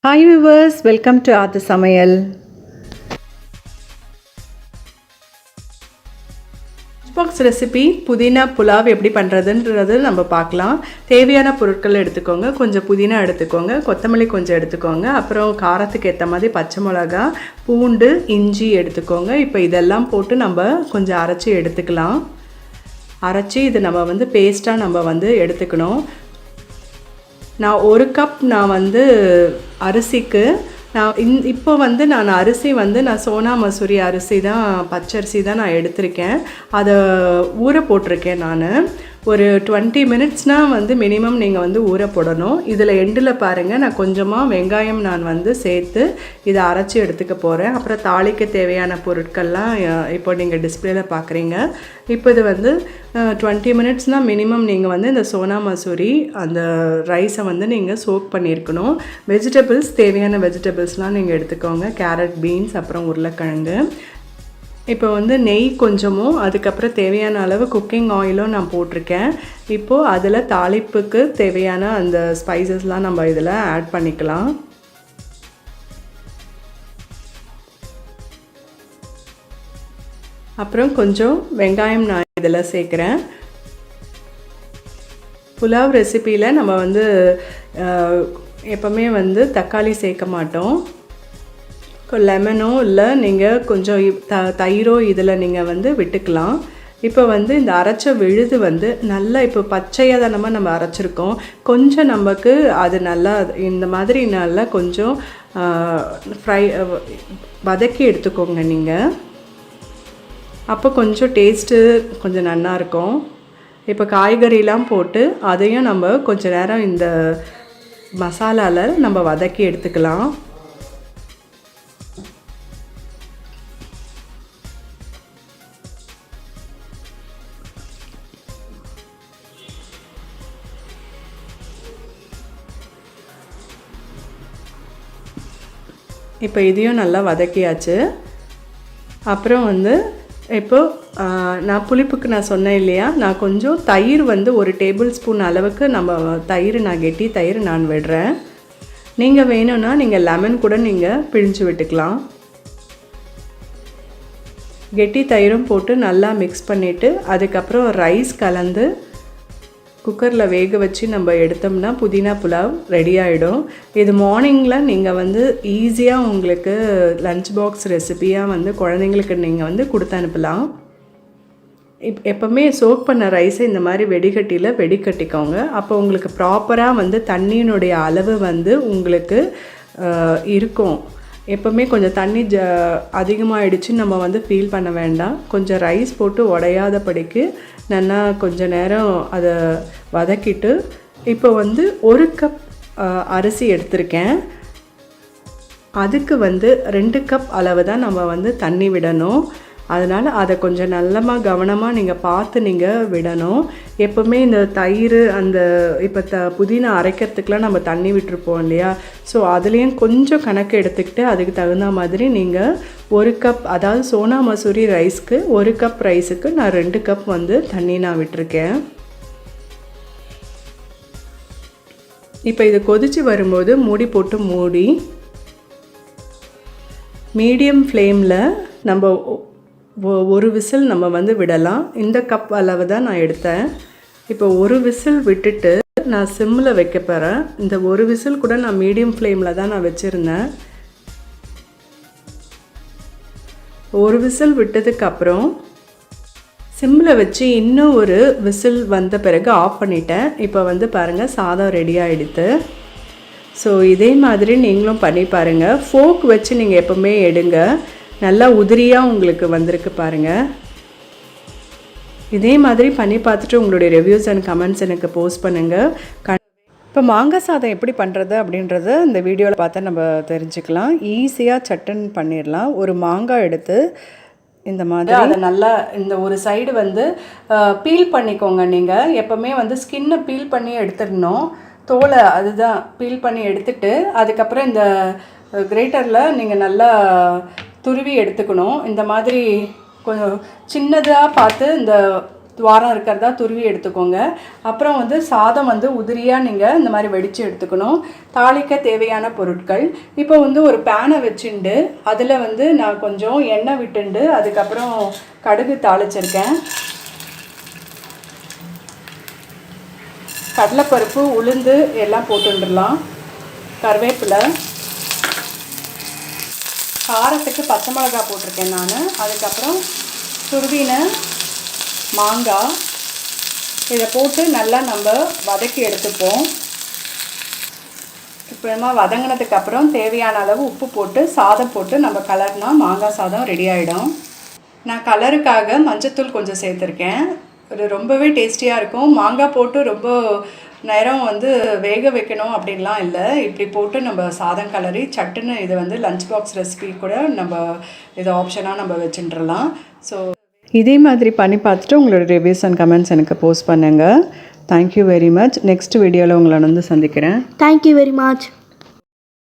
Hi viewers, welcome to ஆத்து சமையல். Box recipe புதினா புலாவ் எப்படி பண்ணுறதுன்றது நம்ம பார்க்கலாம். தேவையான பொருட்கள் எடுத்துக்கோங்க. கொஞ்சம் புதினா எடுத்துக்கோங்க, கொத்தமல்லி கொஞ்சம் எடுத்துக்கோங்க, அப்புறம் காரத்துக்கு ஏற்ற மாதிரி பச்சை மிளகா, பூண்டு, இஞ்சி எடுத்துக்கோங்க. இப்போ இதெல்லாம் போட்டு நம்ம கொஞ்சம் அரைச்சி எடுத்துக்கலாம். அரைச்சி இது நம்ம பேஸ்ட்டாக நம்ம எடுத்துக்கணும். நான் 1 கப் அரிசிக்கு இப்போ நான் அரிசி நான் சோனா மசூரி அரிசி தான், பச்சரிசி தான் நான் எடுத்திருக்கேன். அதை ஊற போட்டிருக்கேன். நான் ஒரு 20 மினிட்ஸ்னால் மினிமம் நீங்கள் ஊற போடணும். இதில் எண்டில் பாருங்கள், நான் கொஞ்சமாக வெங்காயம் நான் சேர்த்து இதை அரைச்சி எடுத்துக்க போகிறேன். அப்புறம் தாளிக்க தேவையான பொருட்கள்லாம் இப்போ நீங்கள் டிஸ்பிளேயில் பார்க்குறீங்க. இப்போ இது 20 மினிட்ஸ்னால் மினிமம் நீங்கள் இந்த சோனா மசூரி அந்த ரைஸை நீங்கள் சோக் பண்ணியிருக்கணும். வெஜிடபிள்ஸ், தேவையான வெஜிடபிள்ஸ்லாம் நீங்கள் எடுத்துக்கோங்க. கேரட், பீன்ஸ், அப்புறம் உருளைக்கிழங்கு. இப்போ நெய் கொஞ்சமும், அதுக்கப்புறம் தேவையான அளவு குக்கிங் ஆயிலும் நான் போட்டிருக்கேன். இப்போது அதில் தாளிப்புக்கு தேவையான அந்த ஸ்பைசஸ்லாம் நம்ம இதில் ஆட் பண்ணிக்கலாம். அப்புறம் கொஞ்சம் வெங்காயம் நான் இதில் சேர்க்குறேன். புலாவ் ரெசிப்பியில் நம்ம எப்போவுமே தக்காளி சேர்க்க மாட்டோம். லெமனோ இல்லை நீங்கள் கொஞ்சம் தயிரோ இதில் நீங்கள் விட்டுக்கலாம். இப்போ இந்த அரைச்ச விழுது நல்லா இப்போ பச்சையாக தானே நம்ம அரைச்சிருக்கோம். கொஞ்சம் நமக்கு அது நல்லா இந்த மாதிரி நல்லா கொஞ்சம் வதக்கி எடுத்துக்கோங்க நீங்கள். அப்போ கொஞ்சம் டேஸ்ட்டு கொஞ்சம் நல்லாயிருக்கும். இப்போ காய்கறிலாம் போட்டு அதையும் நம்ம கொஞ்சம் நேரம் இந்த மசாலாவில் நம்ம வதக்கி எடுத்துக்கலாம். இப்போ இதையும் நல்லா வதக்கியாச்சு. அப்புறம் இப்போது நான் புளிப்புக்கு நான் சொன்னேன் இல்லையா, நான் கொஞ்சம் தயிர் 1 டேபிள் ஸ்பூன் அளவுக்கு தயிர் நான் கெட்டி தயிர் நான் விடுறேன். நீங்கள் வேணும்னா நீங்கள் லெமன் கூட நீங்கள் பிழிஞ்சு விட்டுக்கலாம். கெட்டி தயிரும் போட்டு நல்லா மிக்ஸ் பண்ணிவிட்டு அதுக்கப்புறம் ரைஸ் கலந்து குக்கரில் வேக வச்சு நம்ம எடுத்தோம்னா புதினா புலாவ் ரெடி ஆகிடும். இது மார்னிங்கில் நீங்கள் ஈஸியாக உங்களுக்கு லஞ்ச் பாக்ஸ் ரெசிப்பியாக குழந்தைங்களுக்கு நீங்கள் கொடுத்து அனுப்பலாம். எப்போவுமே சோக் பண்ண ரைஸை இந்த மாதிரி வெடிக்கட்டிக்கோங்க. அப்போ உங்களுக்கு ப்ராப்பராக தண்ணியினுடைய அளவு உங்களுக்கு இருக்கும். எப்போவுமே கொஞ்சம் தண்ணி அதிகமாகிடுச்சு நம்ம ஃபீல் பண்ண வேண்டாம். கொஞ்சம் ரைஸ் போட்டு உடையாதபடிக்கு நல்லா கொஞ்சம் நேரம் அதை வதக்கிட்டு இப்போ 1 கப் அரிசி எடுத்திருக்கேன். அதுக்கு 2 கப் அளவு தான் நம்ம தண்ணி விடணும். அதனால் அதை கொஞ்சம் கவனமாக நீங்கள் பார்த்து நீங்கள் விடணும். எப்போவுமே இந்த தயிர் அந்த இப்போ புதினா அரைக்கிறதுக்கெலாம் நம்ம தண்ணி விட்டுருப்போம் இல்லையா, ஸோ அதுலேயும் கொஞ்சம் கணக்கு எடுத்துக்கிட்டு அதுக்கு தகுந்த மாதிரி நீங்கள் 1 கப், அதாவது சோனா மசூரி ரைஸ்க்கு 1 கப் ரைஸுக்கு நான் 2 கப் தண்ணி நான் விட்டுருக்கேன். இப்போ இது கொதித்து வரும்போது மூடி போட்டு மூடி மீடியம் ஃப்ளேமில் நம்ம 1 விசில் நம்ம விடலாம். இந்த கப் அளவு தான் நான் எடுத்தேன். இப்போ 1 விசில் விட்டுட்டு நான் சிம்மில் வைக்க போகிறேன். இந்த 1 விசில் கூட நான் மீடியம் ஃப்ளேமில் தான் நான் வச்சுருந்தேன். 1 விசில் விட்டதுக்கப்புறம் சிம்மில் வச்சு இன்னும் 1 விசில் வந்த பிறகு ஆஃப் பண்ணிட்டேன். இப்போ பாருங்கள், சாதம் ரெடி ஆகிடுது. ஸோ இதே மாதிரி நீங்களும் பண்ணி பாருங்கள். ஃபோக் வச்சு நீங்கள் எப்போவுமே எடுங்க. நல்லா உதிரியாக உங்களுக்கு வந்திருக்கு பாருங்கள். இதே மாதிரி பண்ணி பார்த்துட்டு உங்களுடைய ரிவ்யூஸ் அண்ட் கமெண்ட்ஸ் எனக்கு போஸ்ட் பண்ணுங்கள். இப்போ மாங்காய் சாதம் எப்படி பண்ணுறது அப்படின்றத இந்த வீடியோவில் பார்த்தா நம்ம தெரிஞ்சுக்கலாம். ஈஸியாக சட்டன் பண்ணிடலாம். ஒரு மாங்காய் எடுத்து இந்த மாதிரி அதை நல்லா இந்த ஒரு சைடு பீல் பண்ணிக்கோங்க. நீங்கள் எப்போவுமே ஸ்கின்னை பீல் பண்ணி எடுத்துடணும். தோலை அதுதான் பீல் பண்ணி எடுத்துட்டு அதுக்கப்புறம் இந்த கிரேட்டரில் நீங்கள் நல்லா துருவி எடுத்துக்கணும். இந்த மாதிரி கொஞ்சம் சின்னதாக பார்த்து இந்த துவாரம் இருக்கிறதா துருவி எடுத்துக்கோங்க. அப்புறம் வந்து சாதம் வந்து உதிரியாக நீங்கள் இந்த மாதிரி வெடித்து எடுத்துக்கணும். தாளிக்க தேவையான பொருட்கள், இப்போ வந்து ஒரு பேனை வச்சுண்டு அதில் வந்து நான் கொஞ்சம் எண்ணெய் விட்டுண்டு அதுக்கப்புறம் கடுகு தாளிச்சிருக்கேன். கடலைப்பருப்பு, உளுந்து எல்லாம் போட்டுடலாம். கருவேப்பிலை, காரத்துக்கு பச்சை மிளகாய் போட்டிருக்கேன் நான். அதுக்கப்புறம் துருவின மாங்காய், இதை போட்டு நல்லா நம்ம வதக்கி எடுத்துப்போம். இப்போ வதங்கினதுக்கப்புறம் தேவையான அளவு உப்பு போட்டு சாதம் போட்டு நம்ம கலர்னா மாங்காய் சாதம் ரெடி ஆகிடும். நான் கலருக்காக மஞ்சத்தூள் கொஞ்சம் சேர்த்துருக்கேன். அது ரொம்பவே டேஸ்டியாக இருக்கும். மாங்காய் போட்டு ரொம்ப நேரம் வந்து வேக வைக்கணும் அப்படின்லாம் இல்லை. இப்படி போட்டு நம்ம சாதம் கலரி சட்டுன்னு இது வந்து லஞ்ச் பாக்ஸ் ரெசிபி கூட நம்ம இது ஆப்ஷனாக நம்ம வச்சுட்டுலாம். ஸோ இதே மாதிரி பண்ணி பார்த்துட்டு உங்களோட ரிவ்யூஸ் அண்ட் கமெண்ட்ஸ் எனக்கு போஸ்ட் பண்ணுங்கள். Thank you very much. நெக்ஸ்ட் வீடியோவில் உங்களை வந்து சந்திக்கிறேன். Thank you very much.